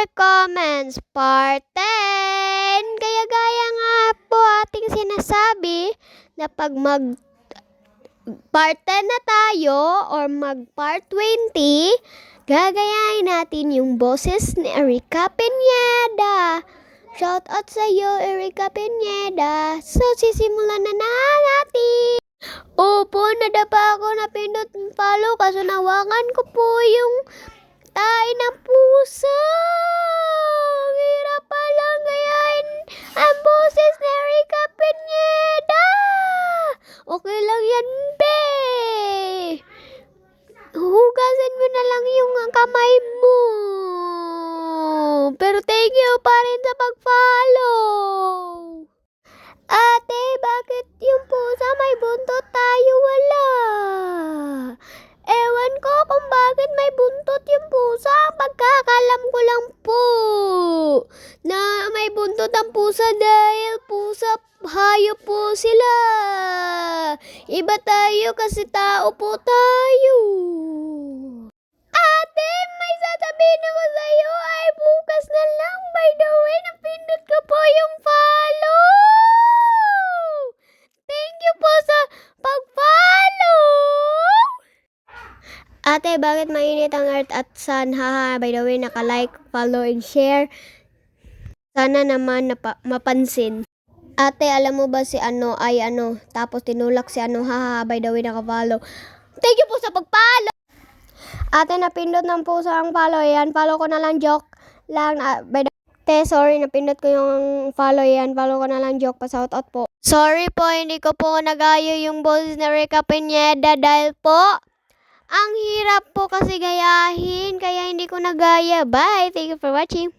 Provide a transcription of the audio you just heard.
your comments, part 10. Kaya gaya nga po ating sinasabi na pag part 10 na tayo or mag part 20, gagayahin natin yung boses ni Erica Pineda. Shout out sa iyo, Erica Pineda. So, sisimulan na natin. Opo, nadapa ako na pindot follow kaso nawakan ko po yung tayo ng pusa. Hirap palang gayahin ang boses ni Erica Pineda. Okay lang yan, be. Hugasan mo na lang yung kamay mo. Pero thank you pa rin sa pag-follow. Ate, bakit yung pusa may buntot tayo wala? Ewan ko kung bakit may buntot yung pusa. Pagkakalam ko lang po na may buntot ang pusa dahil pusa hayop po sila. Iba tayo kasi tao po tayo. Ate, may sasabihin ako sa'yo ay bukas na lang. By the way, napindot ko po yung follow. Thank you po sa pag-follow. Ate, bakit mainit ang earth at sun? Haha, by the way, naka-like, follow, and share. Sana naman mapansin. Ate, alam mo ba si tapos tinulak si haha, by the way, naka-follow. Thank you po sa pag-follow. Ate, napindot ng puso ang follow. Yan, follow ko na lang, joke lang. By the way, sorry, napindot ko yung follow. Yan, follow ko na lang, joke pa, shout out po. Sorry po, hindi ko po nagayo yung boses na Erica Pineda dahil po ang hirap po kasi gayahin, kaya hindi ko nagaya. Bye! Thank you for watching.